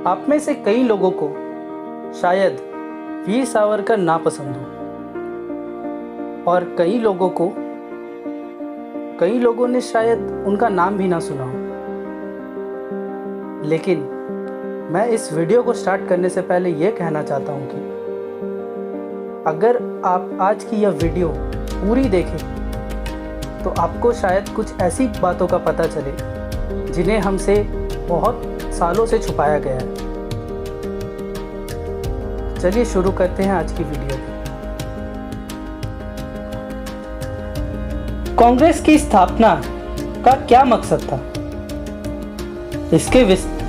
आप में से कई लोगों को शायद वीर सावरकर नापसंद हो और कई लोगों ने शायद उनका नाम भी ना सुना हो। लेकिन मैं इस वीडियो को स्टार्ट करने से पहले ये कहना चाहता हूँ कि अगर आप आज की यह वीडियो पूरी देखें तो आपको शायद कुछ ऐसी बातों का पता चले जिन्हें हमसे बहुत सालों से छुपाया गया है। चलिए शुरू करते हैं आज की वीडियो को। कांग्रेस की स्थापना का क्या मकसद था,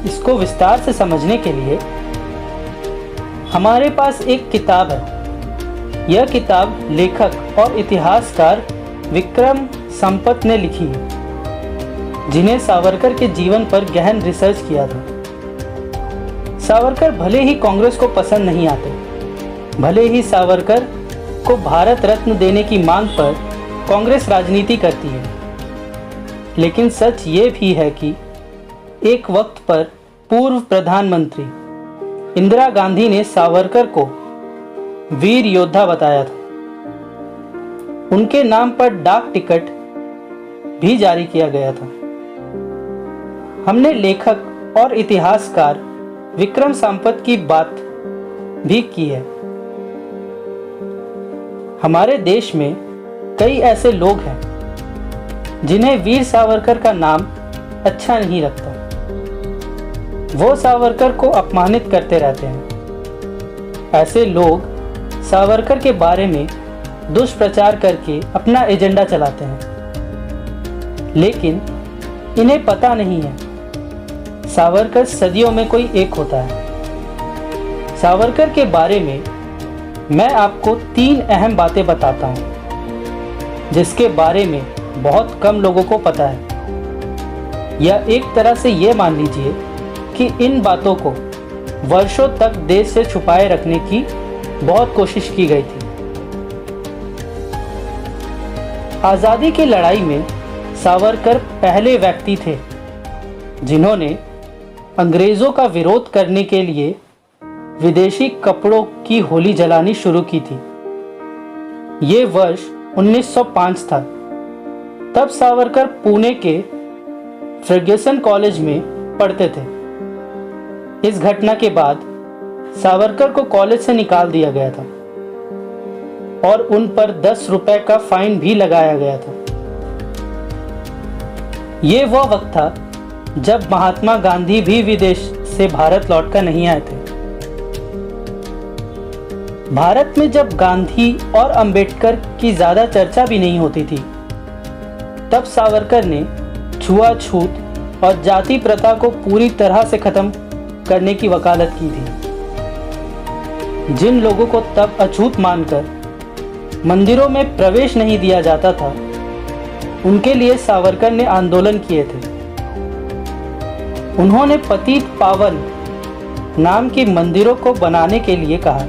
इसको विस्तार से समझने के लिए हमारे पास एक किताब है। यह किताब लेखक और इतिहासकार विक्रम संपत ने लिखी है, जिन्हें सावरकर के जीवन पर गहन रिसर्च किया था। सावरकर भले ही कांग्रेस को पसंद नहीं आते, भले ही सावरकर को भारत रत्न देने की मांग पर कांग्रेस राजनीति करती है, लेकिन सच ये भी है कि एक वक्त पर पूर्व प्रधानमंत्री इंदिरा गांधी ने सावरकर को वीर योद्धा बताया था। उनके नाम पर डाक टिकट भी जारी किया गया था। हमने लेखक और इतिहासकार विक्रम संपत की बात भी की है। हमारे देश में कई ऐसे लोग हैं जिन्हें वीर सावरकर का नाम अच्छा नहीं लगता। वो सावरकर को अपमानित करते रहते हैं। ऐसे लोग सावरकर के बारे में दुष्प्रचार करके अपना एजेंडा चलाते हैं, लेकिन इन्हें पता नहीं है सावरकर सदियों में कोई एक होता है। सावरकर के बारे में मैं आपको 3 अहम बातें बताता हूं, जिसके बारे में बहुत कम लोगों को पता है। या एक तरह से ये मान लीजिए कि इन बातों को वर्षों तक देश से छुपाए रखने की बहुत कोशिश की गई थी। आज़ादी की लड़ाई में सावरकर पहले व्यक्ति थे जिन्होंने अंग्रेज़ों का विरोध करने के लिए विदेशी कपड़ों की होली जलानी शुरू की थी। ये वर्ष 1905 था। तब सावरकर पुणे के फर्ग्यूसन कॉलेज में पढ़ते थे। इस घटना के बाद सावरकर को कॉलेज से निकाल दिया गया था और उन पर 10 रुपए का फाइन भी लगाया गया था। ये वह वक्त था जब महात्मा गांधी भी विदेश से भारत लौटकर नहीं आए थे। भारत में जब गांधी और अंबेडकर की ज्यादा चर्चा भी नहीं होती थी, तब सावरकर ने छुआछूत और जाति प्रथा को पूरी तरह से खत्म करने की वकालत की थी। जिन लोगों को तब अछूत मानकर मंदिरों में प्रवेश नहीं दिया जाता था, उनके लिए सावरकर ने आंदोलन किए थे। उन्होंने पतित पावन नाम के मंदिरों को बनाने के लिए कहा,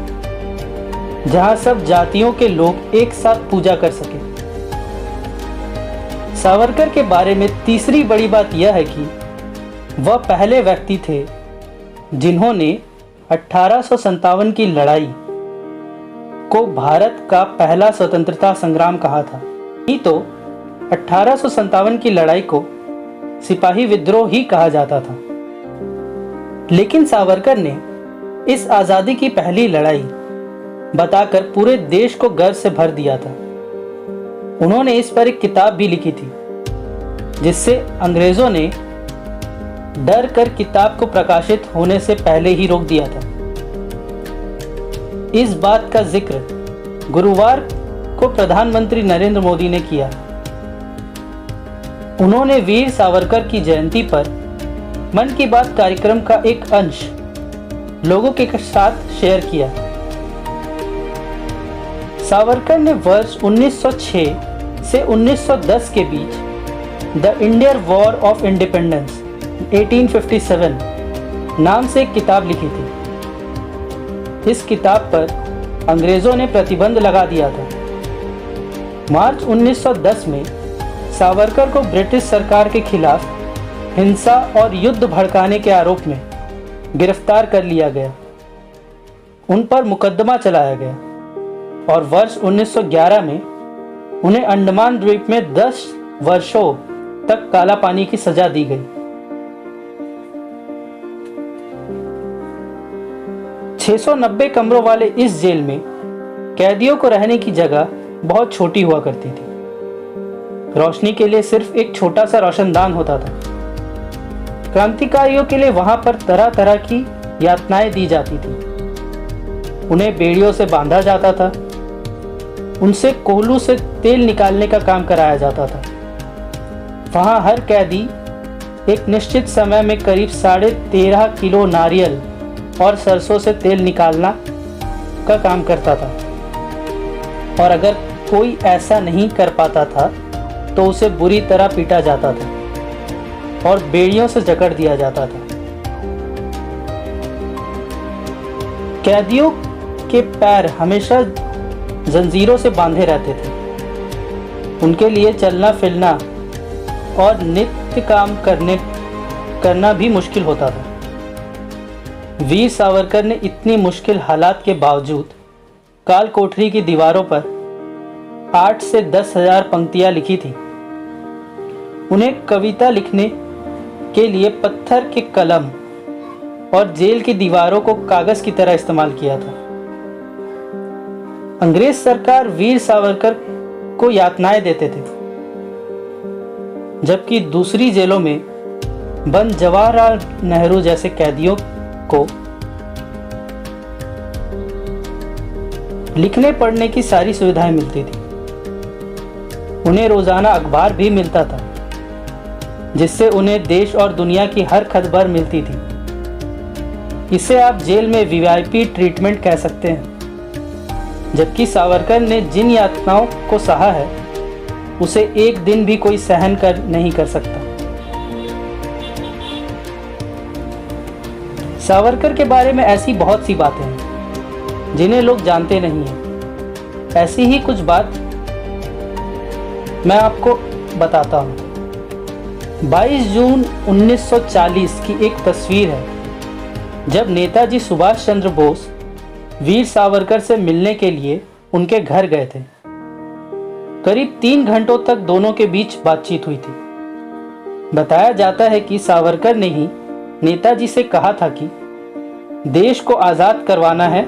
जहां सब जातियों के लोग एक साथ पूजा कर सके। सावरकर के बारे में तीसरी बड़ी बात यह है कि वह पहले व्यक्ति थे जिन्होंने 1857 की लड़ाई को भारत का पहला स्वतंत्रता संग्राम कहा था। नहीं तो 1857 की लड़ाई को सिपाही विद्रोह ही कहा जाता था। लेकिन सावरकर ने इस आज़ादी की पहली लड़ाई बताकर पूरे देश को गर्व से भर दिया था। उन्होंने इस पर एक किताब भी लिखी थी, जिससे अंग्रेजों ने डर कर किताब को प्रकाशित होने से पहले ही रोक दिया था। इस बात का जिक्र गुरुवार को प्रधानमंत्री नरेंद्र मोदी ने किया। उन्होंने वीर सावरकर की जयंती पर मन की बात कार्यक्रम का एक अंश लोगों के साथ शेयर किया। सावरकर ने वर्ष 1906 से 1910 के बीच the Indian war of independence 1857 नाम से एक किताब लिखी थी। इस किताब पर अंग्रेजों ने प्रतिबंध लगा दिया था। मार्च 1910 में सावरकर को ब्रिटिश सरकार के खिलाफ हिंसा और युद्ध भड़काने के आरोप में गिरफ्तार कर लिया गया, उन पर मुकदमा चलाया गया और वर्ष 1911 में उन्हें अंडमान द्वीप में 10 वर्षों तक काला पानी की सजा दी गई। 690 कमरों वाले इस जेल में कैदियों को रहने की जगह बहुत छोटी हुआ करती थी। रोशनी के लिए सिर्फ एक छोटा सा रोशनदान होता था। क्रांतिकारियों के लिए वहां पर तरह तरह की यातनाएं दी जाती थी। उन्हें बेड़ियों से बांधा जाता था, उनसे कोहलू से तेल निकालने का काम कराया जाता था। वहां हर कैदी एक निश्चित समय में करीब 13.5 किलो नारियल और सरसों से तेल निकालना का काम करता था, और अगर कोई ऐसा नहीं कर पाता था तो उसे बुरी तरह पीटा जाता था और बेड़ियों से जकड़ दिया जाता था। कैदियों के पैर हमेशा जंजीरों से बांधे रहते थे। उनके लिए चलना फिरना और नित्य काम करना भी मुश्किल होता था। वीर सावरकर ने इतनी मुश्किल हालात के बावजूद काल कोठरी की दीवारों पर 8 से 10,000 पंक्तियां लिखी थी। उन्हें कविता लिखने के लिए पत्थर के कलम और जेल की दीवारों को कागज की तरह इस्तेमाल किया था। अंग्रेज सरकार वीर सावरकर को यातनाएं देते थे, जबकि दूसरी जेलों में बंद जवाहरलाल नेहरू जैसे कैदियों को लिखने पढ़ने की सारी सुविधाएं मिलती थी। उन्हें रोजाना अखबार भी मिलता था, जिससे उन्हें देश और दुनिया की हर खबर मिलती थी। इसे आप जेल में वीआईपी ट्रीटमेंट कह सकते हैं। जबकि सावरकर ने जिन यातनाओं को सहा है, उसे एक दिन भी कोई सहन नहीं कर सकता। सावरकर के बारे में ऐसी बहुत सी बातें हैं जिन्हें लोग जानते नहीं हैं। ऐसी ही कुछ बात मैं आपको बताता हूँ। 22 जून 1940 की एक तस्वीर है, जब नेताजी सुभाष चंद्र बोस वीर सावरकर से मिलने के लिए उनके घर गए थे। करीब 3 घंटों तक दोनों के बीच बातचीत हुई थी। बताया जाता है कि सावरकर ने ही नेताजी से कहा था कि देश को आज़ाद करवाना है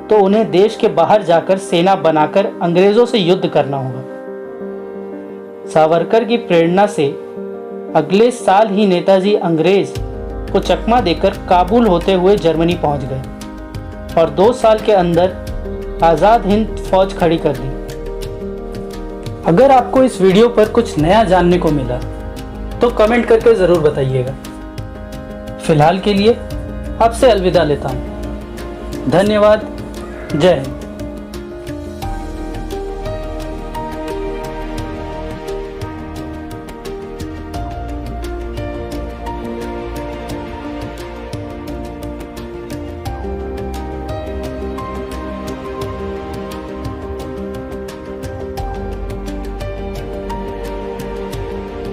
तो उन्हें देश के बाहर जाकर सेना बनाकर अंग्रेजों से युद्ध करना होगा। सावरकर की प्रेरणा से अगले साल ही नेताजी अंग्रेज को चकमा देकर काबुल होते हुए जर्मनी पहुंच गए और 2 साल के अंदर आज़ाद हिंद फौज खड़ी कर दी। अगर आपको इस वीडियो पर कुछ नया जानने को मिला तो कमेंट करके ज़रूर बताइएगा। फिलहाल के लिए आपसे अलविदा लेता हूँ। धन्यवाद। जय हिंद।